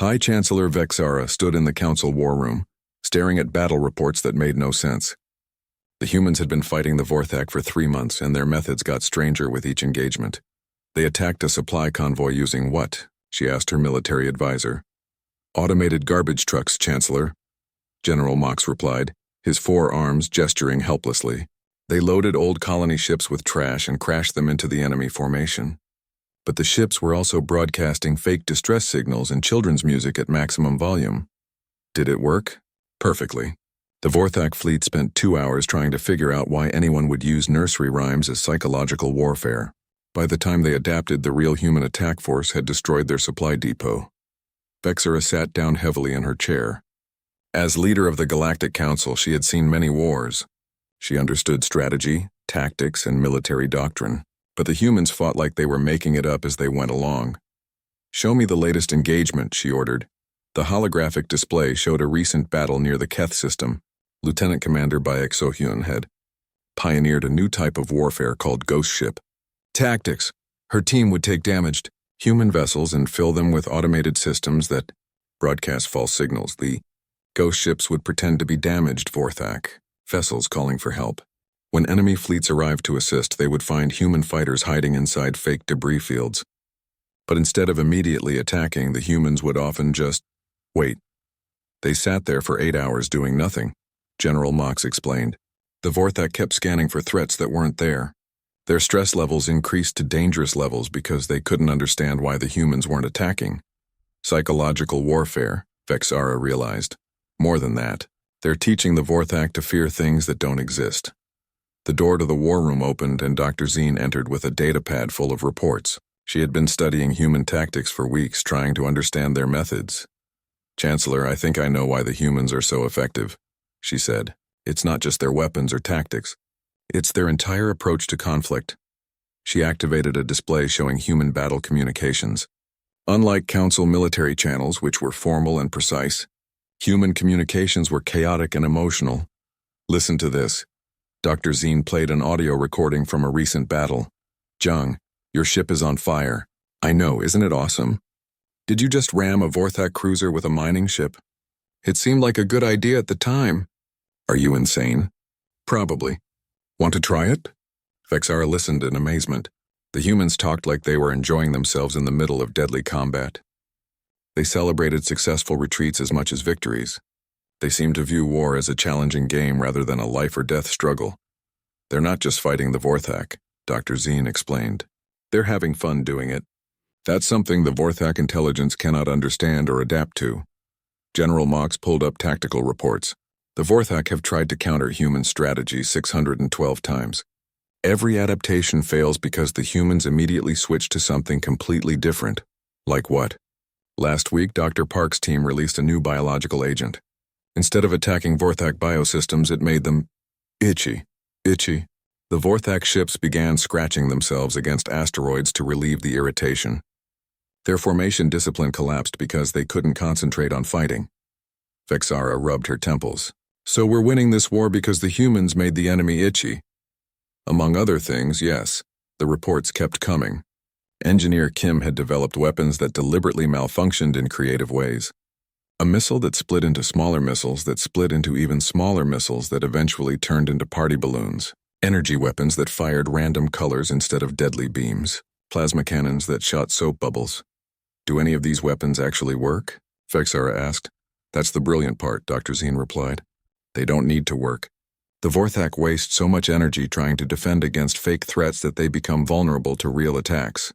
High Chancellor Vexara stood in the council war room, staring at battle reports that made no sense. The humans had been fighting the Vorthak for 3 months, and their methods got stranger with each engagement. They attacked a supply convoy using what? She asked her military advisor. Automated garbage trucks, Chancellor. General Mox replied, his 4 arms gesturing helplessly. They loaded old colony ships with trash and crashed them into the enemy formation. But the ships were also broadcasting fake distress signals and children's music at maximum volume. Did it work? Perfectly. The Vorthak fleet spent 2 hours trying to figure out why anyone would use nursery rhymes as psychological warfare. By the time they adapted, the real human attack force had destroyed their supply depot. Vexara sat down heavily in her chair. As leader of the Galactic Council, she had seen many wars. She understood strategy, tactics, and military doctrine, but the humans fought like they were making it up as they went along. Show me the latest engagement, she ordered. The holographic display showed a recent battle near the Keth system. Lieutenant Commander Bayek Sohyun had pioneered a new type of warfare called Ghost Ship. Tactics. Her team would take damaged human vessels and fill them with automated systems that broadcast false signals. The ghost ships would pretend to be damaged Vorthak vessels calling for help. When enemy fleets arrived to assist, they would find human fighters hiding inside fake debris fields. But instead of immediately attacking, the humans would often just wait. They sat there for 8 hours doing nothing, General Mox explained. The Vorthak kept scanning for threats that weren't there. Their stress levels increased to dangerous levels because they couldn't understand why the humans weren't attacking. Psychological warfare, Vexara realized. More than that, they're teaching the Vorthak to fear things that don't exist. The door to the war room opened and Dr. Zine entered with a datapad full of reports. She had been studying human tactics for weeks, trying to understand their methods. Chancellor, I think I know why the humans are so effective, she said. It's not just their weapons or tactics. It's their entire approach to conflict. She activated a display showing human battle communications. Unlike Council military channels, which were formal and precise, human communications were chaotic and emotional. Listen to this. Dr. Zine played an audio recording from a recent battle. Jung, your ship is on fire. I know, isn't it awesome? Did you just ram a Vorthak cruiser with a mining ship? It seemed like a good idea at the time. Are you insane? Probably. Want to try it? Vexara listened in amazement. The humans talked like they were enjoying themselves in the middle of deadly combat. They celebrated successful retreats as much as victories. They seemed to view war as a challenging game rather than a life-or-death struggle. They're not just fighting the Vorthak, Dr. Zine explained. They're having fun doing it. That's something the Vorthak intelligence cannot understand or adapt to. General Mox pulled up tactical reports. The Vorthak have tried to counter human strategy 612 times. Every adaptation fails because the humans immediately switch to something completely different. Like what? Last week, Dr. Park's team released a new biological agent. Instead of attacking Vorthak biosystems, it made them itchy. The Vorthak ships began scratching themselves against asteroids to relieve the irritation. Their formation discipline collapsed because they couldn't concentrate on fighting. Vexara rubbed her temples. So we're winning this war because the humans made the enemy itchy. Among other things, yes, the reports kept coming. Engineer Kim had developed weapons that deliberately malfunctioned in creative ways. A missile that split into smaller missiles that split into even smaller missiles that eventually turned into party balloons. Energy weapons that fired random colors instead of deadly beams. Plasma cannons that shot soap bubbles. Do any of these weapons actually work? Vexara asked. That's the brilliant part, Dr. Zine replied. They don't need to work. The Vorthak waste so much energy trying to defend against fake threats that they become vulnerable to real attacks.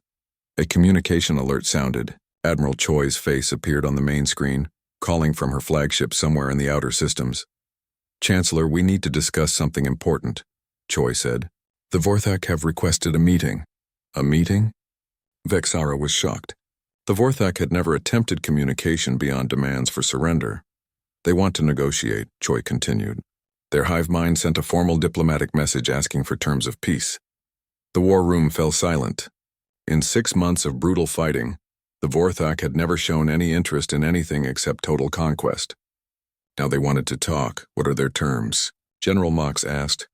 A communication alert sounded. Admiral Choi's face appeared on the main screen, calling from her flagship somewhere in the outer systems. Chancellor, we need to discuss something important, Choi said. The Vorthak have requested a meeting. A meeting? Vexara was shocked. The Vorthak had never attempted communication beyond demands for surrender. They want to negotiate, Choi continued. Their hive mind sent a formal diplomatic message asking for terms of peace. The war room fell silent. In 6 months of brutal fighting, the Vorthak had never shown any interest in anything except total conquest. Now they wanted to talk. What are their terms? General Mox asked.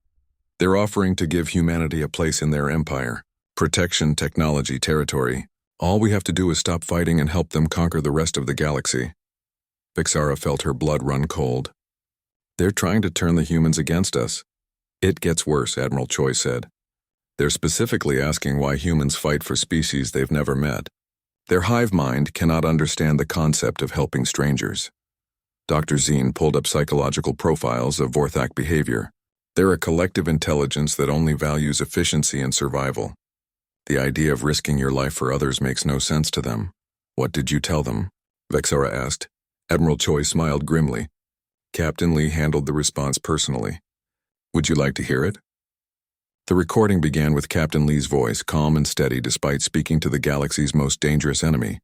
They're offering to give humanity a place in their empire. Protection, technology, territory, All we have to do is stop fighting and help them conquer the rest of the galaxy. Vexara felt her blood run cold. They're trying to turn the humans against us. It gets worse, Admiral Choi said. They're specifically asking why humans fight for species they've never met. Their hive mind cannot understand the concept of helping strangers. Dr. Zine pulled up psychological profiles of Vorthak behavior. They're a collective intelligence that only values efficiency and survival. The idea of risking your life for others makes no sense to them. What did you tell them? Vexara asked. Admiral Choi smiled grimly. Captain Lee handled the response personally. Would you like to hear it? The recording began with Captain Lee's voice, calm and steady despite speaking to the galaxy's most dangerous enemy.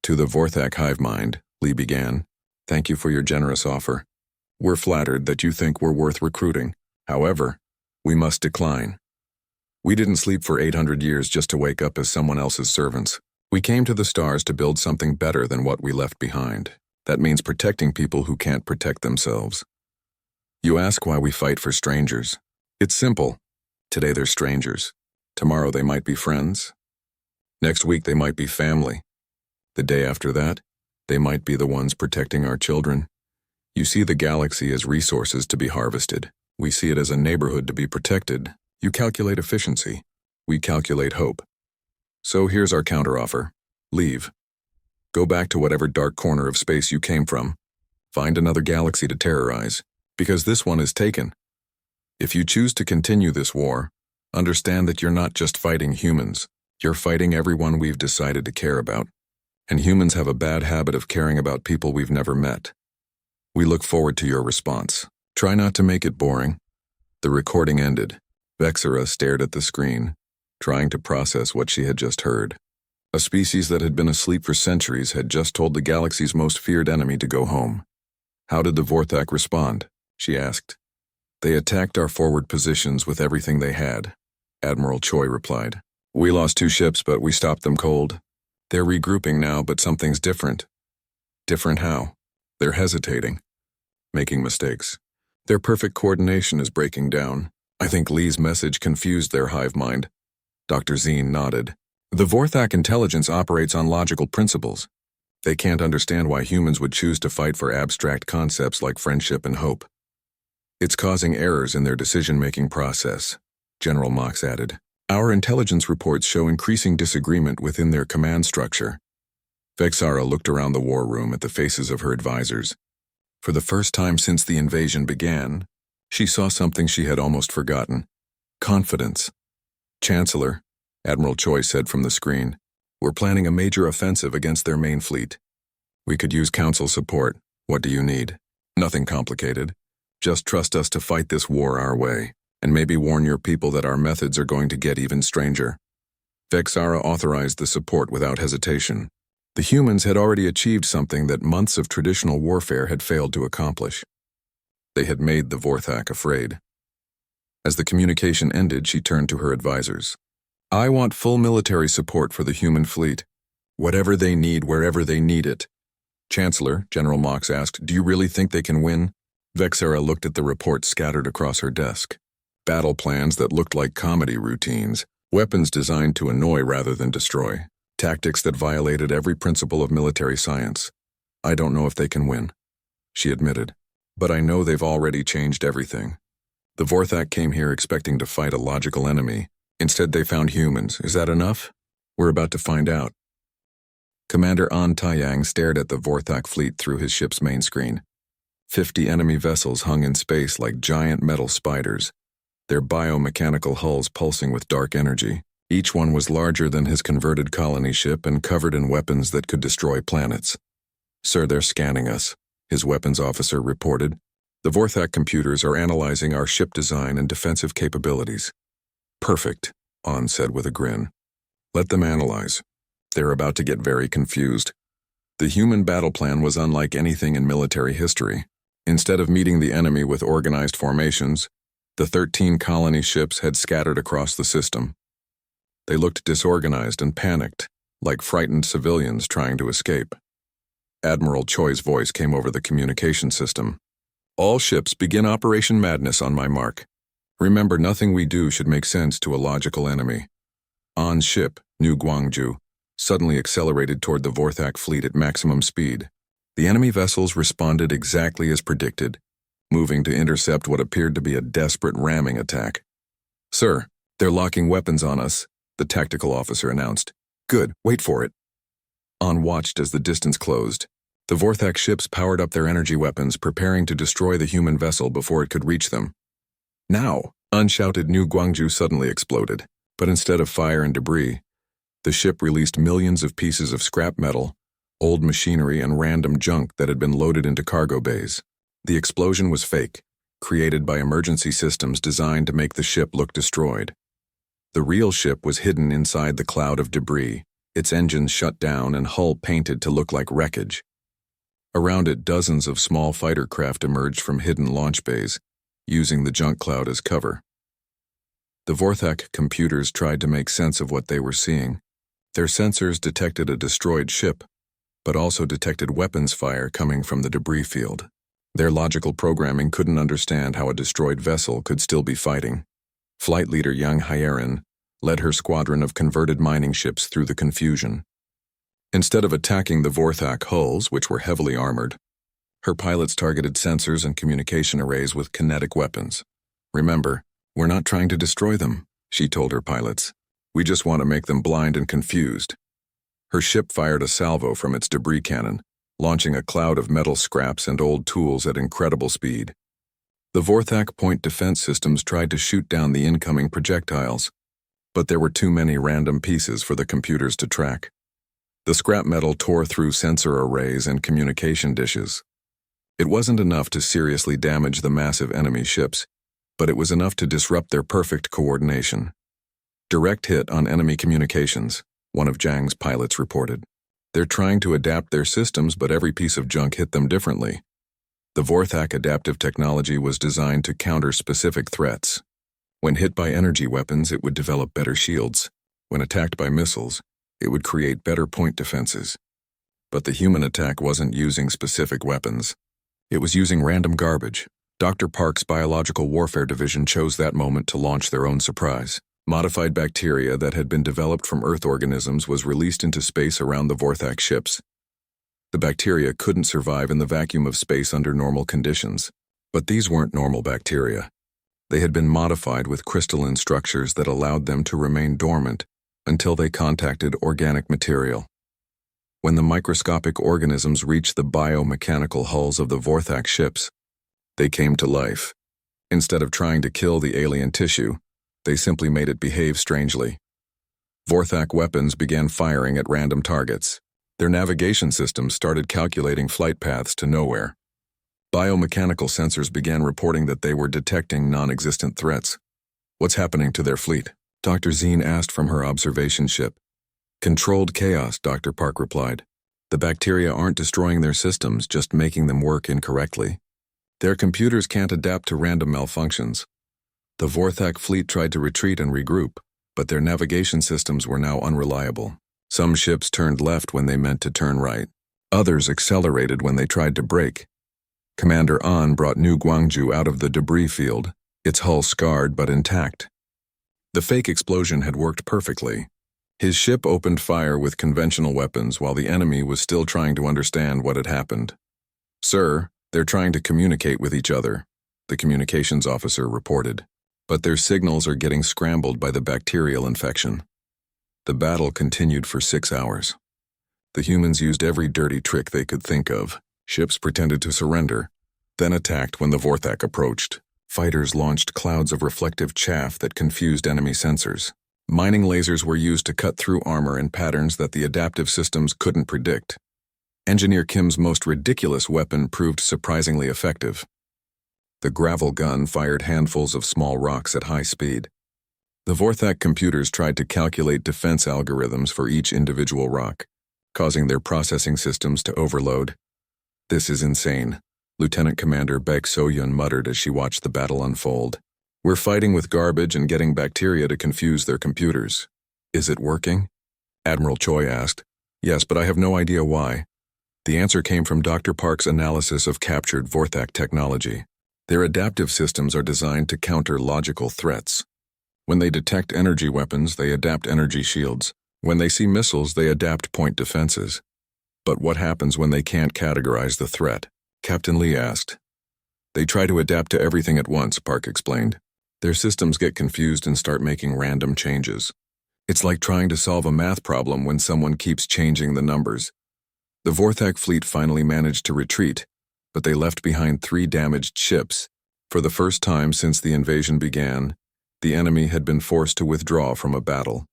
To the Vorthak hive mind, Lee began, "Thank you for your generous offer. We're flattered that you think we're worth recruiting. However, we must decline. We didn't sleep for 800 years just to wake up as someone else's servants. We came to the stars to build something better than what we left behind. That means protecting people who can't protect themselves. You ask why we fight for strangers. It's simple. Today they're strangers. Tomorrow they might be friends. Next week they might be family. The day after that, they might be the ones protecting our children. You see the galaxy as resources to be harvested. We see it as a neighborhood to be protected. You calculate efficiency. We calculate hope. So here's our counteroffer. Leave. Go back to whatever dark corner of space you came from. Find another galaxy to terrorize, because this one is taken. If you choose to continue this war, understand that you're not just fighting humans. You're fighting everyone we've decided to care about. And humans have a bad habit of caring about people we've never met. We look forward to your response. Try not to make it boring." The recording ended. Vexara stared at the screen, trying to process what she had just heard. A species that had been asleep for centuries had just told the galaxy's most feared enemy to go home. "How did the Vorthak respond?" she asked. "They attacked our forward positions with everything they had," Admiral Choi replied. "We lost 2 ships, but we stopped them cold. They're regrouping now, but something's different." "Different how?" "They're hesitating. Making mistakes. Their perfect coordination is breaking down. I think Lee's message confused their hive mind." Dr. Zine nodded. "The Vorthak intelligence operates on logical principles. They can't understand why humans would choose to fight for abstract concepts like friendship and hope. It's causing errors in their decision-making process," General Mox added. "Our intelligence reports show increasing disagreement within their command structure." Vexara looked around the war room at the faces of her advisors. For the first time since the invasion began, she saw something she had almost forgotten: confidence. "Chancellor," Admiral Choi said from the screen, "we're planning a major offensive against their main fleet. We could use Council support. What do you need?" "Nothing complicated. Just trust us to fight this war our way, and maybe warn your people that our methods are going to get even stranger." Vexara authorized the support without hesitation. The humans had already achieved something that months of traditional warfare had failed to accomplish. They had made the Vorthak afraid. As the communication ended, she turned to her advisors. "I want full military support for the human fleet. Whatever they need, wherever they need it." "Chancellor," General Mox asked, "do you really think they can win?" Vexara looked at the reports scattered across her desk. Battle plans that looked like comedy routines, weapons designed to annoy rather than destroy, tactics that violated every principle of military science. "I don't know if they can win," she admitted, "but I know they've already changed everything. The Vorthak came here expecting to fight a logical enemy. Instead they found humans. Is that enough? We're about to find out." Commander An Taiyang stared at the Vorthak fleet through his ship's main screen. 50 enemy vessels hung in space like giant metal spiders, their biomechanical hulls pulsing with dark energy. Each one was larger than his converted colony ship and covered in weapons that could destroy planets. "Sir, they're scanning us," his weapons officer reported. "The Vorthak computers are analyzing our ship design and defensive capabilities." "Perfect," An said with a grin. "Let them analyze. They're about to get very confused." The human battle plan was unlike anything in military history. Instead of meeting the enemy with organized formations, the 13 colony ships had scattered across the system. They looked disorganized and panicked, like frightened civilians trying to escape. Admiral Choi's voice came over the communication system. "All ships begin Operation Madness on my mark. Remember, nothing we do should make sense to a logical enemy." An's ship, New Guangzhou, suddenly accelerated toward the Vorthak fleet at maximum speed. The enemy vessels responded exactly as predicted, moving to intercept what appeared to be a desperate ramming attack. "Sir, they're locking weapons on us," the tactical officer announced. "Good, wait for it." On watched as the distance closed. The Vorthak ships powered up their energy weapons, preparing to destroy the human vessel before it could reach them. Now, unshouted New Guangzhou suddenly exploded, but instead of fire and debris, the ship released millions of pieces of scrap metal, old machinery, and random junk that had been loaded into cargo bays. The explosion was fake, created by emergency systems designed to make the ship look destroyed. The real ship was hidden inside the cloud of debris, its engines shut down and hull painted to look like wreckage. Around it, dozens of small fighter craft emerged from hidden launch bays, using the junk cloud as cover. The Vorthak computers tried to make sense of what they were seeing. Their sensors detected a destroyed ship, but also detected weapons fire coming from the debris field. Their logical programming couldn't understand how a destroyed vessel could still be fighting. Flight leader Yang Hyerin led her squadron of converted mining ships through the confusion. Instead of attacking the Vorthak hulls, which were heavily armored, her pilots targeted sensors and communication arrays with kinetic weapons. "Remember, we're not trying to destroy them," she told her pilots. "We just want to make them blind and confused." Her ship fired a salvo from its debris cannon, launching a cloud of metal scraps and old tools at incredible speed. The Vorthak point defense systems tried to shoot down the incoming projectiles, but there were too many random pieces for the computers to track. The scrap metal tore through sensor arrays and communication dishes. It wasn't enough to seriously damage the massive enemy ships, but it was enough to disrupt their perfect coordination. "Direct hit on enemy communications," one of Zhang's pilots reported. "They're trying to adapt their systems, but every piece of junk hit them differently." The Vorthak adaptive technology was designed to counter specific threats. When hit by energy weapons, it would develop better shields. When attacked by missiles, it would create better point defenses. But the human attack wasn't using specific weapons. It was using random garbage. Dr. Park's Biological Warfare Division chose that moment to launch their own surprise. Modified bacteria that had been developed from Earth organisms was released into space around the Vorthak ships. The bacteria couldn't survive in the vacuum of space under normal conditions. But these weren't normal bacteria. They had been modified with crystalline structures that allowed them to remain dormant until they contacted organic material. When the microscopic organisms reached the biomechanical hulls of the Vorthak ships, they came to life. Instead of trying to kill the alien tissue, they simply made it behave strangely. Vorthak weapons began firing at random targets. Their navigation systems started calculating flight paths to nowhere. Biomechanical sensors began reporting that they were detecting non-existent threats. "What's happening to their fleet?" Dr. Zine asked from her observation ship. "Controlled chaos," Dr. Park replied. "The bacteria aren't destroying their systems, just making them work incorrectly. Their computers can't adapt to random malfunctions." The Vorthak fleet tried to retreat and regroup, but their navigation systems were now unreliable. Some ships turned left when they meant to turn right. Others accelerated when they tried to brake. Commander An brought New Guangzhou out of the debris field, its hull scarred but intact. The fake explosion had worked perfectly. His ship opened fire with conventional weapons while the enemy was still trying to understand what had happened. "Sir, they're trying to communicate with each other," the communications officer reported. "But their signals are getting scrambled by the bacterial infection." The battle continued for 6 hours. The humans used every dirty trick they could think of. Ships pretended to surrender, then attacked when the Vorthak approached. Fighters launched clouds of reflective chaff that confused enemy sensors. Mining lasers were used to cut through armor in patterns that the adaptive systems couldn't predict. Engineer Kim's most ridiculous weapon proved surprisingly effective. The gravel gun fired handfuls of small rocks at high speed. The Vorthak computers tried to calculate defense algorithms for each individual rock, causing their processing systems to overload. "This is insane," Lieutenant Commander Baek So-yun muttered as she watched the battle unfold. "We're fighting with garbage and getting bacteria to confuse their computers. Is it working?" Admiral Choi asked. "Yes, but I have no idea why." The answer came from Dr. Park's analysis of captured Vorthak technology. Their adaptive systems are designed to counter logical threats. When they detect energy weapons, they adapt energy shields. When they see missiles, they adapt point defenses. But what happens when they can't categorize the threat? Captain Lee asked. They try to adapt to everything at once, Park explained. Their systems get confused and start making random changes. It's like trying to solve a math problem when someone keeps changing the numbers. The Vorthak fleet finally managed to retreat, but they left behind 3 damaged ships. For the first time since the invasion began, the enemy had been forced to withdraw from a battle.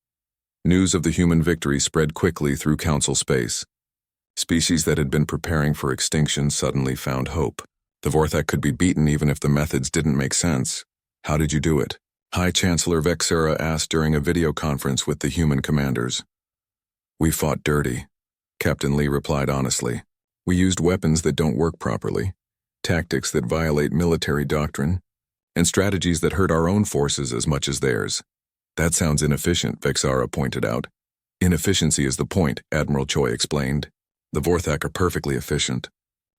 News of the human victory spread quickly through Council space. Species that had been preparing for extinction suddenly found hope. The Vorthak could be beaten even if the methods didn't make sense. How did you do it? High Chancellor Vexera asked during a video conference with the human commanders. We fought dirty, Captain Lee replied honestly. We used weapons that don't work properly, tactics that violate military doctrine, and strategies that hurt our own forces as much as theirs. That sounds inefficient, Vexera pointed out. Inefficiency is the point, Admiral Choi explained. The Vorthak are perfectly efficient.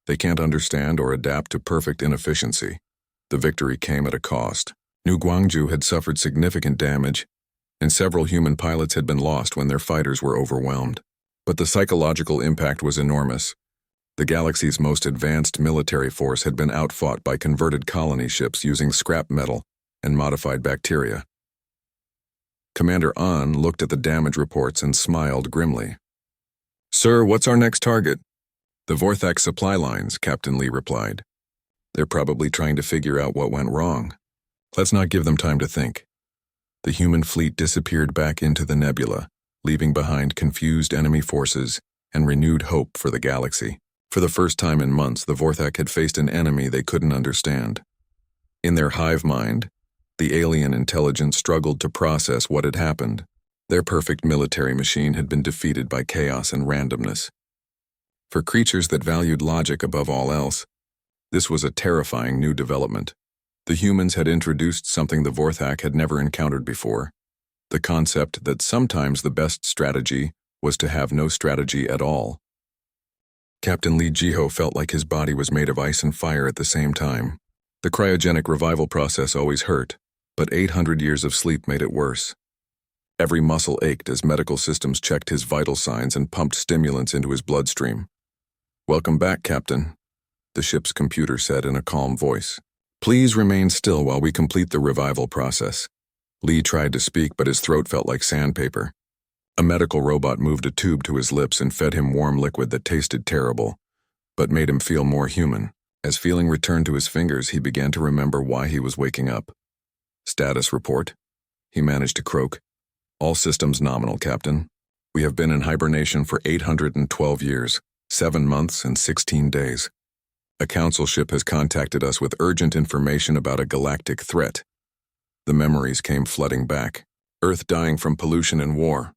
They can't understand or adapt to perfect inefficiency. The victory came at a cost. New Gwangju had suffered significant damage, and several human pilots had been lost when their fighters were overwhelmed. But the psychological impact was enormous. The galaxy's most advanced military force had been outfought by converted colony ships using scrap metal and modified bacteria. Commander An looked at the damage reports and smiled grimly. Sir, what's our next target? The Vorthak supply lines, Captain Lee replied. They're probably trying to figure out what went wrong. Let's not give them time to think. The human fleet disappeared back into the nebula, leaving behind confused enemy forces and renewed hope for the galaxy. For the first time in months, the Vorthak had faced an enemy they couldn't understand. In their hive mind, the alien intelligence struggled to process what had happened. Their perfect military machine had been defeated by chaos and randomness. For creatures that valued logic above all else, this was a terrifying new development. The humans had introduced something the Vorthak had never encountered before, the concept that sometimes the best strategy was to have no strategy at all. Captain Lee Jiho felt like his body was made of ice and fire at the same time. The cryogenic revival process always hurt, but 800 years of sleep made it worse. Every muscle ached as medical systems checked his vital signs and pumped stimulants into his bloodstream. Welcome back, Captain, the ship's computer said in a calm voice. Please remain still while we complete the revival process. Lee tried to speak, but his throat felt like sandpaper. A medical robot moved a tube to his lips and fed him warm liquid that tasted terrible, but made him feel more human. As feeling returned to his fingers, he began to remember why he was waking up. Status report, he managed to croak. All systems nominal, Captain. We have been in hibernation for 812 years, 7 months and 16 days. A council ship has contacted us with urgent information about a galactic threat. The memories came flooding back. Earth dying from pollution and war.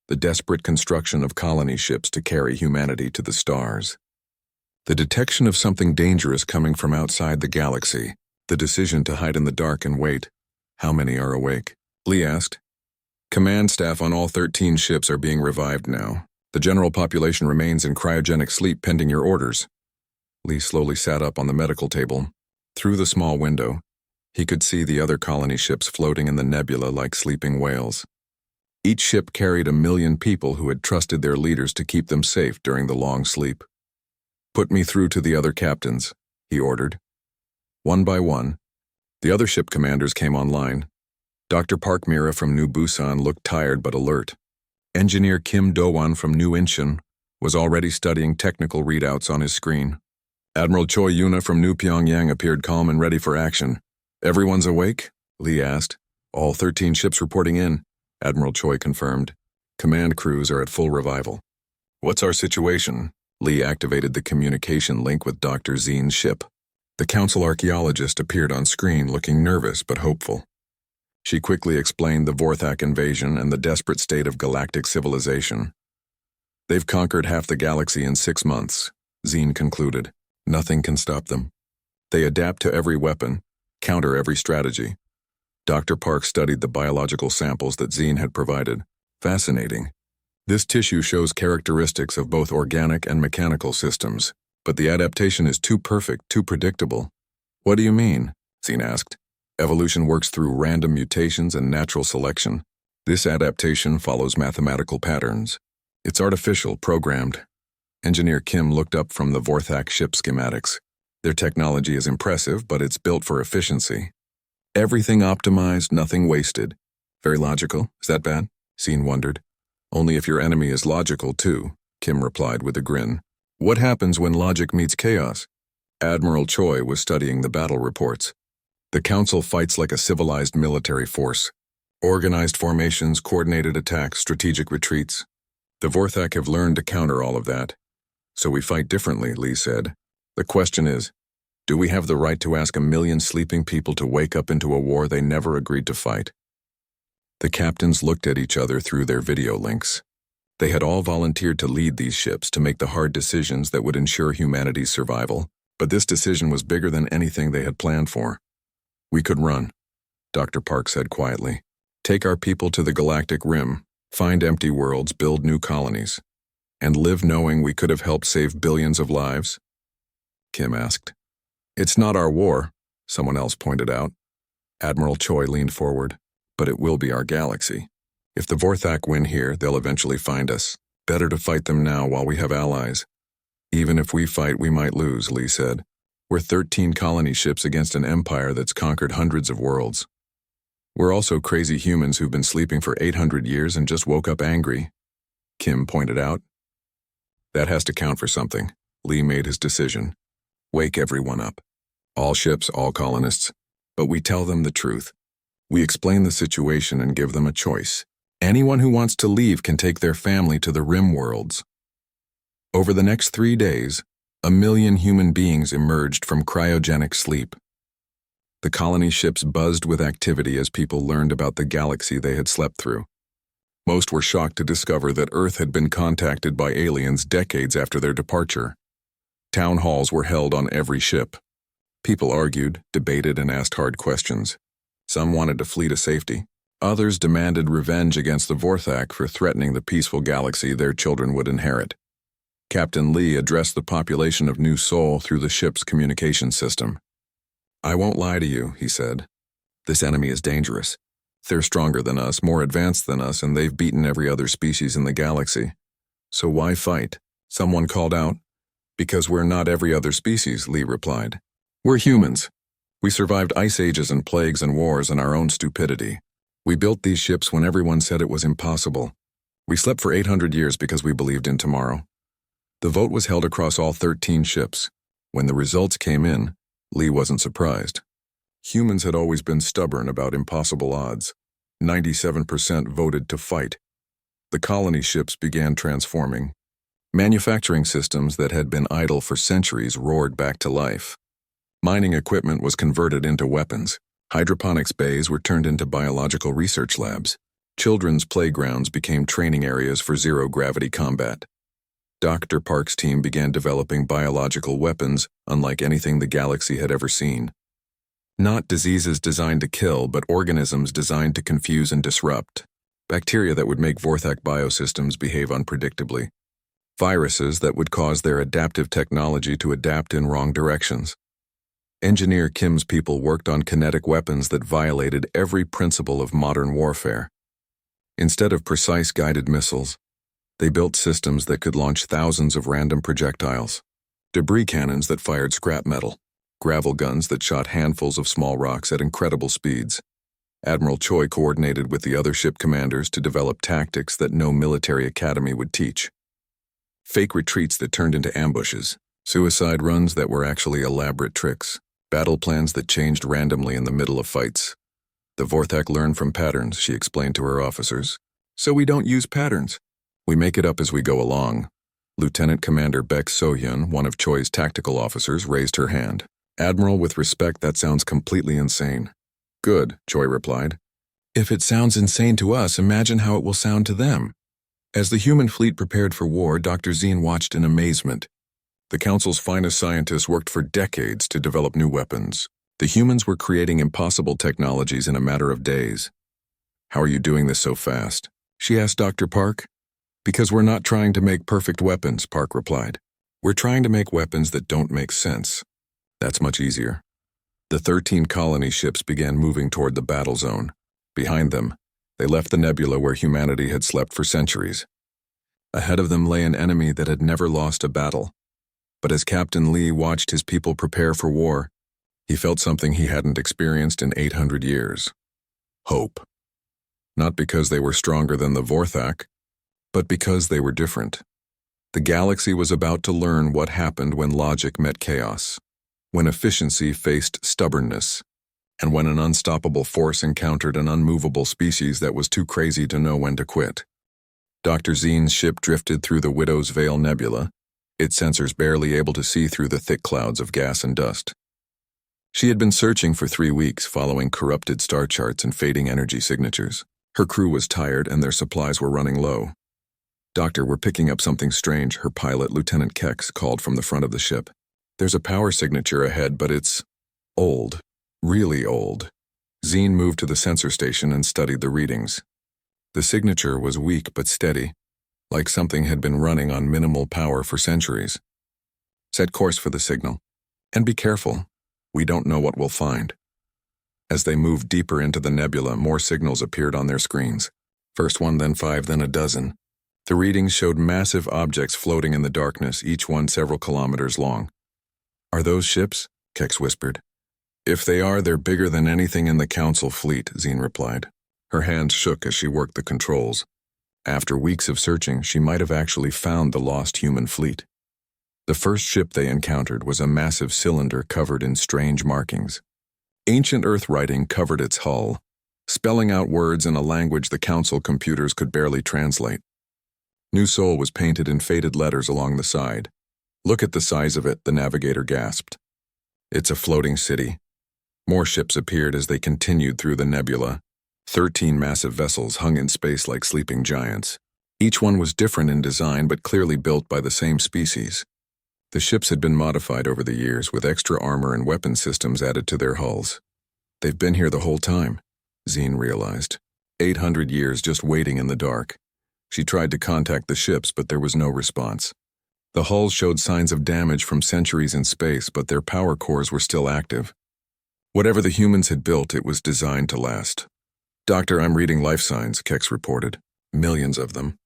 The desperate construction of colony ships to carry humanity to the stars. The detection of something dangerous coming from outside the galaxy. The decision to hide in the dark and wait. How many are awake? Lee asked. Command staff on all 13 ships are being revived now. The general population remains in cryogenic sleep pending your orders. Lee slowly sat up on the medical table. Through the small window, he could see the other colony ships floating in the nebula like sleeping whales. Each ship carried 1 million people who had trusted their leaders to keep them safe during the long sleep. Put me through to the other captains, he ordered. One by one, the other ship commanders came online. Dr. Park Mira from New Busan looked tired but alert. Engineer Kim Do-won from New Incheon was already studying technical readouts on his screen. Admiral Choi Yuna from New Pyongyang appeared calm and ready for action. Everyone's awake? Lee asked. All 13 ships reporting in, Admiral Choi confirmed. Command crews are at full revival. What's our situation? Lee activated the communication link with Dr. Zeen's ship. The council archaeologist appeared on screen looking nervous but hopeful. She quickly explained the Vorthak invasion and the desperate state of galactic civilization. They've conquered half the galaxy in 6 months, Zeen concluded. Nothing can stop them. They adapt to every weapon, counter every strategy. Dr. Park studied the biological samples that Zeen had provided. Fascinating. This tissue shows characteristics of both organic and mechanical systems, but the adaptation is too perfect, too predictable. What do you mean? Zeen asked. Evolution works through random mutations and natural selection. This adaptation follows mathematical patterns. It's artificial, programmed. Engineer Kim looked up from the Vorthak ship schematics. Their technology is impressive, but it's built for efficiency. Everything optimized, nothing wasted. Very logical. Is that bad? Scene wondered. Only if your enemy is logical, too, Kim replied with a grin. What happens when logic meets chaos? Admiral Choi was studying the battle reports. The Council fights like a civilized military force. Organized formations, coordinated attacks, strategic retreats. The Vorthak have learned to counter all of that. So we fight differently, Lee said. The question is, do we have the right to ask 1 million sleeping people to wake up into a war they never agreed to fight? The captains looked at each other through their video links. They had all volunteered to lead these ships to make the hard decisions that would ensure humanity's survival, but this decision was bigger than anything they had planned for. We could run, Dr. Park said quietly. Take our people to the Galactic Rim, find empty worlds, build new colonies, and live knowing we could have helped save billions of lives? Kim asked. It's not our war, someone else pointed out. Admiral Choi leaned forward. But it will be our galaxy. If the Vorthak win here, they'll eventually find us. Better to fight them now while we have allies. Even if we fight, we might lose, Lee said. We're 13 colony ships against an empire that's conquered hundreds of worlds. We're also crazy humans who've been sleeping for 800 years and just woke up angry, Kim pointed out. That has to count for something. Lee made his decision. Wake everyone up. All ships, all colonists. But we tell them the truth. We explain the situation and give them a choice. Anyone who wants to leave can take their family to the Rim worlds. Over the next 3 days, 1 million human beings emerged from cryogenic sleep. The colony ships buzzed with activity as people learned about the galaxy they had slept through. Most were shocked to discover that Earth had been contacted by aliens decades after their departure. Town halls were held on every ship. People argued, debated, and asked hard questions. Some wanted to flee to safety. Others demanded revenge against the Vorthak for threatening the peaceful galaxy their children would inherit. Captain Lee addressed the population of New Sol through the ship's communication system. I won't lie to you, he said. This enemy is dangerous. They're stronger than us, more advanced than us, and they've beaten every other species in the galaxy. So why fight? Someone called out. Because we're not every other species, Lee replied. We're humans. We survived ice ages and plagues and wars and our own stupidity. We built these ships when everyone said it was impossible. We slept for 800 years because we believed in tomorrow. The vote was held across all 13 ships. When the results came in, Lee wasn't surprised. Humans had always been stubborn about impossible odds. 97% voted to fight. The colony ships began transforming. Manufacturing systems that had been idle for centuries roared back to life. Mining equipment was converted into weapons. Hydroponics bays were turned into biological research labs. Children's playgrounds became training areas for zero-gravity combat. Dr. Park's team began developing biological weapons unlike anything the galaxy had ever seen. Not diseases designed to kill, but organisms designed to confuse and disrupt. Bacteria that would make Vorthak biosystems behave unpredictably. Viruses that would cause their adaptive technology to adapt in wrong directions. Engineer Kim's people worked on kinetic weapons that violated every principle of modern warfare. Instead of precise guided missiles, they built systems that could launch thousands of random projectiles, debris cannons that fired scrap metal, gravel guns that shot handfuls of small rocks at incredible speeds. Admiral Choi coordinated with the other ship commanders to develop tactics that no military academy would teach. Fake retreats that turned into ambushes, suicide runs that were actually elaborate tricks, battle plans that changed randomly in the middle of fights. The Vorthak learned from patterns, she explained to her officers. So we don't use patterns. We make it up as we go along. Lieutenant Commander Baek So-hyun, one of Choi's tactical officers, raised her hand. Admiral, with respect, that sounds completely insane. Good, Choi replied. If it sounds insane to us, imagine how it will sound to them. As the human fleet prepared for war, Dr. Zine watched in amazement. The Council's finest scientists worked for decades to develop new weapons. The humans were creating impossible technologies in a matter of days. How are you doing this so fast? She asked Dr. Park. Because we're not trying to make perfect weapons, Park replied. We're trying to make weapons that don't make sense. That's much easier. The 13 colony ships began moving toward the battle zone. Behind them, They left the nebula where humanity had slept for centuries. Ahead of them lay an enemy that had never lost a battle. But as Captain Lee watched his people prepare for war, he felt something he hadn't experienced in 800 years. Hope. Not because they were stronger than the Vorthak, but because they were different. The galaxy was about to learn what happened when logic met chaos, when efficiency faced stubbornness, and when an unstoppable force encountered an unmovable species that was too crazy to know when to quit. Dr. Zeen's ship drifted through the Widow's Veil Nebula, its sensors barely able to see through the thick clouds of gas and dust. She had been searching for 3 weeks, following corrupted star charts and fading energy signatures. Her crew was tired and their supplies were running low. "Doctor, we're picking up something strange," her pilot, Lieutenant Kex, called from the front of the ship. "There's a power signature ahead, but it's old. Really old." Zeen moved to the sensor station and studied the readings. The signature was weak but steady, like something had been running on minimal power for centuries. "Set course for the signal. And be careful. We don't know what we'll find." As they moved deeper into the nebula, more signals appeared on their screens. First one, then 5, then a dozen. The readings showed massive objects floating in the darkness, each one several kilometers long. "Are those ships?" Kex whispered. "If they are, they're bigger than anything in the Council fleet," Zeen replied. Her hands shook as she worked the controls. After weeks of searching, she might have actually found the lost human fleet. The first ship they encountered was a massive cylinder covered in strange markings. Ancient Earth writing covered its hull, spelling out words in a language the Council computers could barely translate. New Sol was painted in faded letters along the side. "Look at the size of it," the navigator gasped. "It's a floating city." More ships appeared as they continued through the nebula. 13 massive vessels hung in space like sleeping giants. Each one was different in design but clearly built by the same species. The ships had been modified over the years, with extra armor and weapon systems added to their hulls. "They've been here the whole time," Zeen realized. 800 years just waiting in the dark. She tried to contact the ships, but there was no response. The hulls showed signs of damage from centuries in space, but their power cores were still active. Whatever the humans had built, it was designed to last. "Doctor, I'm reading life signs," Kex reported. "Millions of them.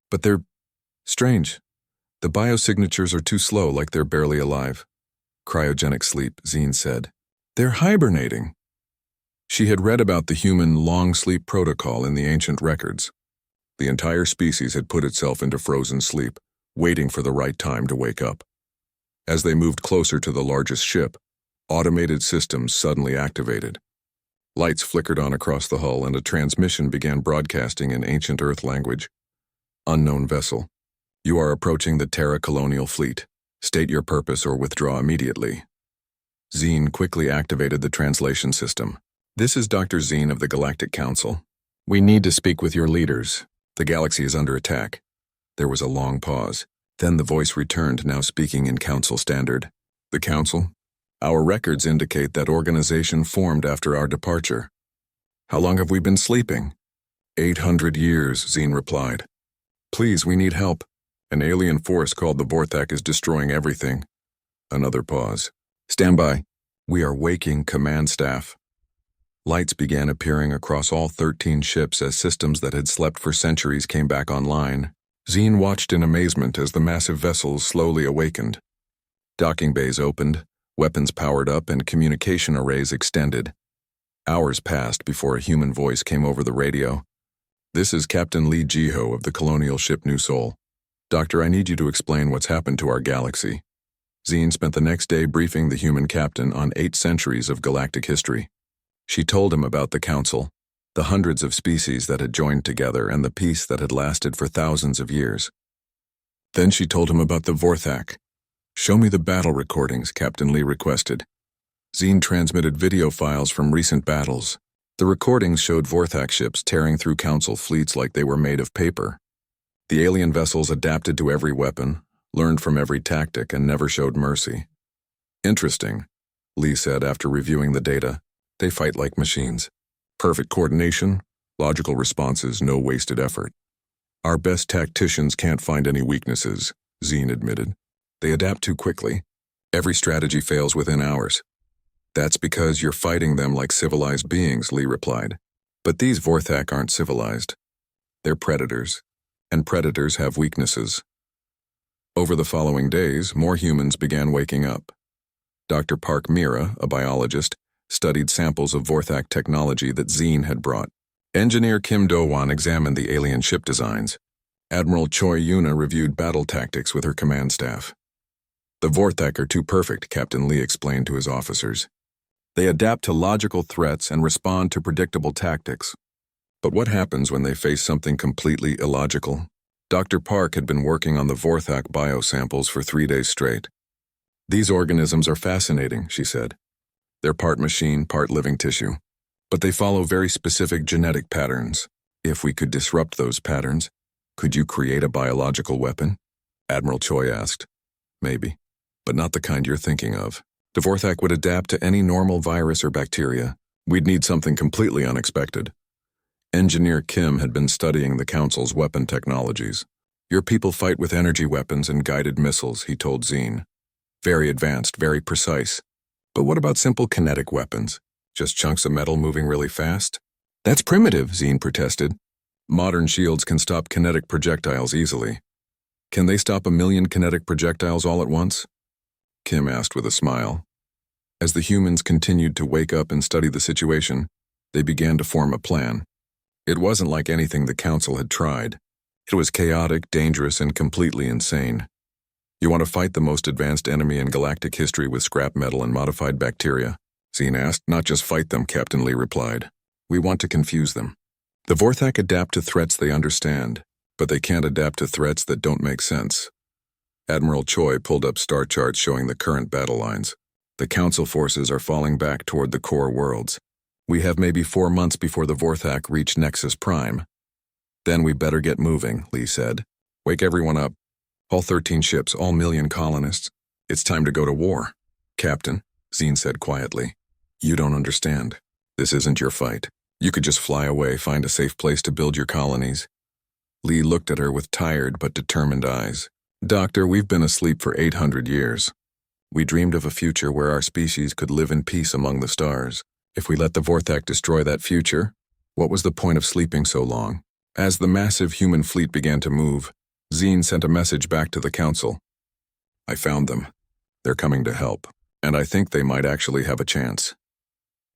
But they're strange. The biosignatures are too slow, like they're barely alive." "Cryogenic sleep," Zeen said. "They're hibernating." She had read about the human long sleep protocol in the ancient records. The entire species had put itself into frozen sleep, waiting for the right time to wake up. As they moved closer to the largest ship, automated systems suddenly activated. Lights flickered on across the hull and a transmission began broadcasting in ancient Earth language. "Unknown vessel. You are approaching the Terra Colonial Fleet. State your purpose or withdraw immediately." Zeen quickly activated the translation system. "This is Dr. Zeen of the Galactic Council. We need to speak with your leaders. The galaxy is under attack." There was a long pause. Then the voice returned, now speaking in Council Standard. "The Council? Our records indicate that organization formed after our departure." "How long have we been sleeping?" 800 years, Zeen replied. "Please, we need help. An alien force called the Vorthak is destroying everything." Another pause. "Stand by. We are waking command staff." Lights began appearing across all 13 ships as systems that had slept for centuries came back online. Zeen watched in amazement as the massive vessels slowly awakened. Docking bays opened, weapons powered up, and communication arrays extended. Hours passed before a human voice came over the radio. "This is Captain Lee Jiho of the colonial ship New Sol. Doctor, I need you to explain what's happened to our galaxy." Zeen spent the next day briefing the human captain on 8 centuries of galactic history. She told him about the Council, the hundreds of species that had joined together, and the peace that had lasted for thousands of years. Then she told him about the Vorthak. "Show me the battle recordings," Captain Lee requested. Zeen transmitted video files from recent battles. The recordings showed Vorthak ships tearing through Council fleets like they were made of paper. The alien vessels adapted to every weapon, learned from every tactic, and never showed mercy. "Interesting," Lee said after reviewing the data. "They fight like machines. Perfect coordination, logical responses, no wasted effort. Our best tacticians can't find any weaknesses," Zeen admitted. "They adapt too quickly. Every strategy fails within hours." "That's because you're fighting them like civilized beings," Lee replied. But these Vorthak aren't civilized. They're predators, and predators have weaknesses. Over the following days, more humans began waking up. Dr. Park Mira, a biologist, studied samples of Vorthak technology that Zine had brought. Engineer Kim Do-won examined the alien ship designs. Admiral Choi Yuna reviewed battle tactics with her command staff. The Vorthak are too perfect, Captain Lee explained to his officers. They adapt to logical threats and respond to predictable tactics. But what happens when they face something completely illogical? Dr. Park had been working on the Vorthak biosamples for 3 days straight. These organisms are fascinating, she said. They're part machine, part living tissue. But they follow very specific genetic patterns. If we could disrupt those patterns, could you create a biological weapon? Admiral Choi asked. Maybe, but not the kind you're thinking of. The Vorthak would adapt to any normal virus or bacteria. We'd need something completely unexpected. Engineer Kim had been studying the Council's weapon technologies. Your people fight with energy weapons and guided missiles, he told Zine. Very advanced, very precise. But what about simple kinetic weapons? Just chunks of metal moving really fast? That's primitive, Zine protested. Modern shields can stop kinetic projectiles easily. Can they stop 1,000,000 kinetic projectiles all at once? Kim asked with a smile. As the humans continued to wake up and study the situation, they began to form a plan. It wasn't like anything the Council had tried. It was chaotic, dangerous, and completely insane. You want to fight the most advanced enemy in galactic history with scrap metal and modified bacteria? Zine asked. Not just fight them, Captain Lee replied. We want to confuse them. The Vorthak adapt to threats they understand, but they can't adapt to threats that don't make sense. Admiral Choi pulled up star charts showing the current battle lines. The Council forces are falling back toward the core worlds. We have maybe 4 months before the Vorthak reach Nexus Prime. Then we better get moving, Lee said. Wake everyone up. All 13 ships, all 1,000,000 colonists. It's time to go to war. Captain, Zine said quietly. You don't understand. This isn't your fight. You could just fly away, find a safe place to build your colonies. Lee looked at her with tired but determined eyes. Doctor, we've been asleep for 800 years. We dreamed of a future where our species could live in peace among the stars. If we let the Vorthak destroy that future, what was the point of sleeping so long? As the massive human fleet began to move, Zine sent a message back to the Council. I found them. They're coming to help, and I think they might actually have a chance.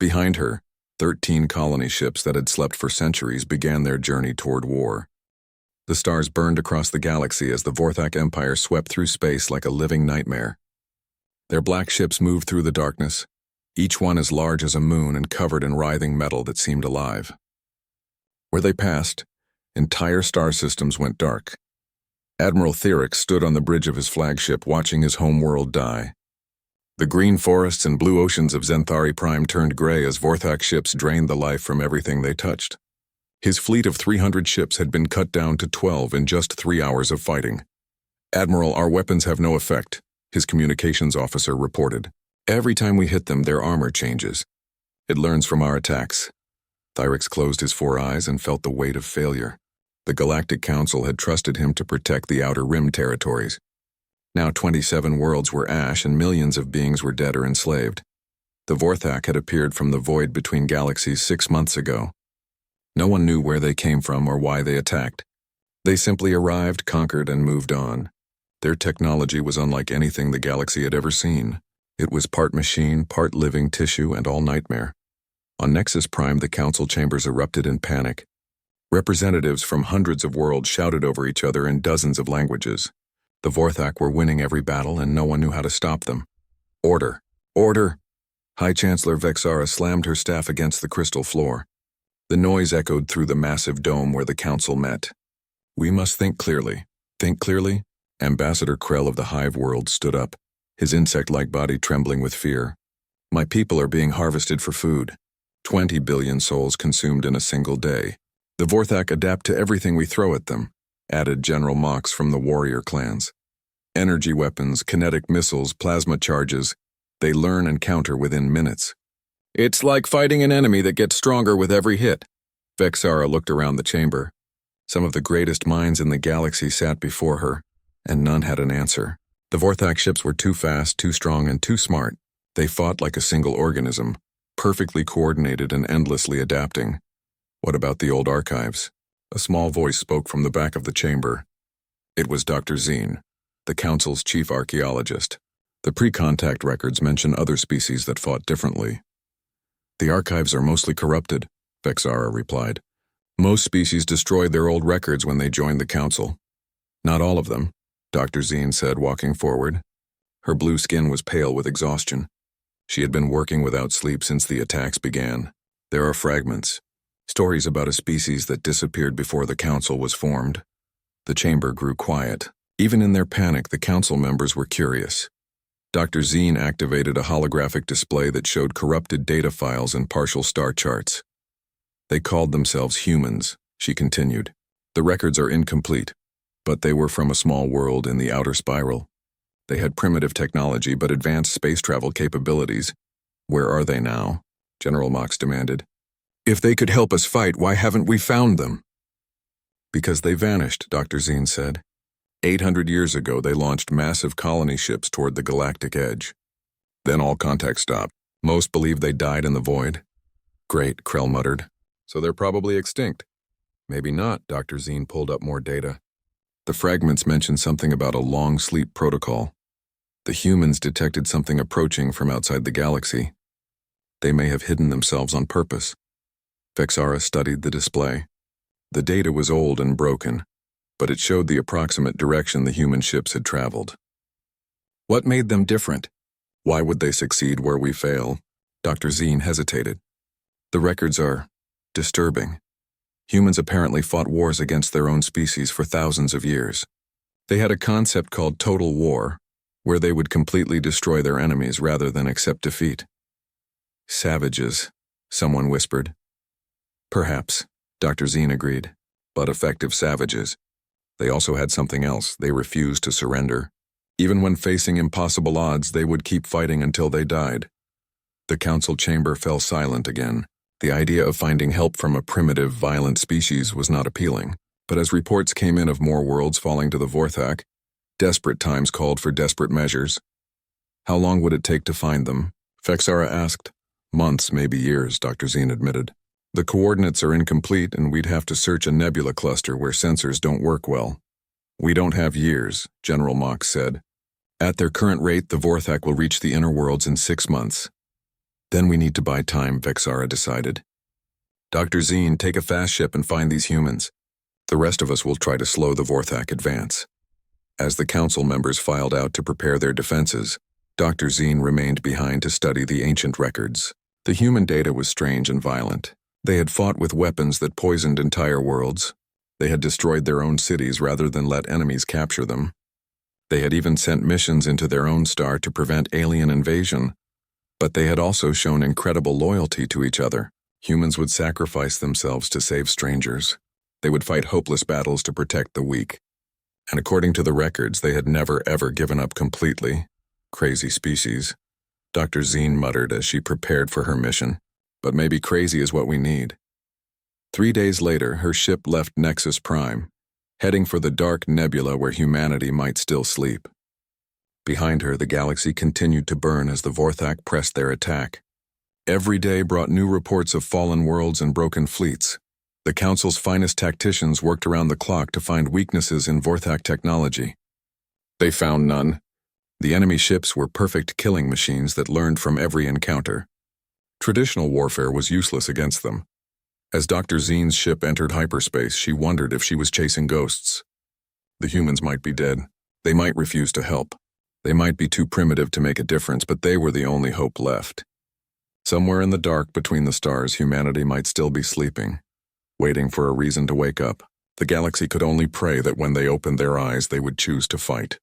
Behind her, 13 colony ships that had slept for centuries began their journey toward war. The stars burned across the galaxy as the Vorthak Empire swept through space like a living nightmare. Their black ships moved through the darkness, each one as large as a moon and covered in writhing metal that seemed alive. Where they passed, entire star systems went dark. Admiral Therox stood on the bridge of his flagship watching his home world die. The green forests and blue oceans of Zenthari Prime turned gray as Vorthak ships drained the life from everything they touched. His fleet of 300 ships had been cut down to 12 in just 3 hours of fighting. Admiral, our weapons have no effect, his communications officer reported. Every time we hit them, their armor changes. It learns from our attacks. Therox closed his 4 eyes and felt the weight of failure. The Galactic Council had trusted him to protect the Outer Rim territories. Now 27 worlds were ash and millions of beings were dead or enslaved. The Vorthak had appeared from the void between galaxies 6 months ago. No one knew where they came from or why they attacked. They simply arrived, conquered, and moved on. Their technology was unlike anything the galaxy had ever seen. It was part machine, part living tissue, and all nightmare. On Nexus Prime, the council chambers erupted in panic. Representatives from hundreds of worlds shouted over each other in dozens of languages. The Vorthak were winning every battle and no one knew how to stop them. Order! Order! High Chancellor Vexara slammed her staff against the crystal floor. The noise echoed through the massive dome where the council met. We must think clearly. Think clearly? Ambassador Krell of the Hive World stood up, his insect-like body trembling with fear. My people are being harvested for food. 20 billion souls consumed in a single day. The Vorthak adapt to everything we throw at them, added General Mox from the warrior clans. Energy weapons, kinetic missiles, plasma charges, they learn and counter within minutes. It's like fighting an enemy that gets stronger with every hit. Vexara looked around the chamber. Some of the greatest minds in the galaxy sat before her, and none had an answer. The Vorthak ships were too fast, too strong, and too smart. They fought like a single organism, perfectly coordinated and endlessly adapting. What about the old archives? A small voice spoke from the back of the chamber. It was Dr. Zine, the Council's chief archaeologist. The pre-contact records mention other species that fought differently. The archives are mostly corrupted, Vexara replied. Most species destroyed their old records when they joined the Council. Not all of them, Dr. Zine said, walking forward. Her blue skin was pale with exhaustion. She had been working without sleep since the attacks began. There are fragments, stories about a species that disappeared before the Council was formed. The chamber grew quiet. Even in their panic, the Council members were curious. Dr. Zine activated a holographic display that showed corrupted data files and partial star charts. They called themselves humans, she continued. The records are incomplete, but they were from a small world in the outer spiral. They had primitive technology but advanced space travel capabilities. Where are they now? General Mox demanded. If they could help us fight, why haven't we found them? Because they vanished, Dr. Zine said. 800 years ago, they launched massive colony ships toward the galactic edge. Then all contact stopped. Most believe they died in the void. Great, Krell muttered. So they're probably extinct. Maybe not, Dr. Zine pulled up more data. The fragments mentioned something about a long sleep protocol. The humans detected something approaching from outside the galaxy. They may have hidden themselves on purpose. Vexara studied the display. The data was old and broken, but it showed the approximate direction the human ships had traveled. What made them different? Why would they succeed where we fail? Dr. Zine hesitated. The records are disturbing. Humans apparently fought wars against their own species for thousands of years. They had a concept called total war, where they would completely destroy their enemies rather than accept defeat. Savages, someone whispered. Perhaps, Dr. Zine agreed, but effective savages. They also had something else. They refused to surrender. Even when facing impossible odds, they would keep fighting until they died. The council chamber fell silent again. The idea of finding help from a primitive, violent species was not appealing, but as reports came in of more worlds falling to the Vorthak, desperate times called for desperate measures. How long would it take to find them? Vexara asked. Months, maybe years, Dr. Zine admitted. The coordinates are incomplete and we'd have to search a nebula cluster where sensors don't work well. We don't have years, General Mox said. At their current rate, the Vorthak will reach the inner worlds in 6 months. Then we need to buy time, Vexara decided. Dr. Zine, take a fast ship and find these humans. The rest of us will try to slow the Vorthak advance. As the council members filed out to prepare their defenses, Dr. Zine remained behind to study the ancient records. The human data was strange and violent. They had fought with weapons that poisoned entire worlds. They had destroyed their own cities rather than let enemies capture them. They had even sent missions into their own star to prevent alien invasion. But they had also shown incredible loyalty to each other. Humans would sacrifice themselves to save strangers. They would fight hopeless battles to protect the weak. And according to the records, they had never ever given up completely. Crazy species, Dr. Zine muttered as she prepared for her mission. But maybe crazy is what we need. 3 days later, her ship left Nexus Prime, heading for the dark nebula where humanity might still sleep. Behind her, the galaxy continued to burn as the Vorthak pressed their attack. Every day brought new reports of fallen worlds and broken fleets. The Council's finest tacticians worked around the clock to find weaknesses in Vorthak technology. They found none. The enemy ships were perfect killing machines that learned from every encounter. Traditional warfare was useless against them. As Dr. Zine's ship entered hyperspace, she wondered if she was chasing ghosts. The humans might be dead. They might refuse to help. They might be too primitive to make a difference, but they were the only hope left. Somewhere in the dark between the stars, humanity might still be sleeping, waiting for a reason to wake up. The galaxy could only pray that when they opened their eyes, they would choose to fight.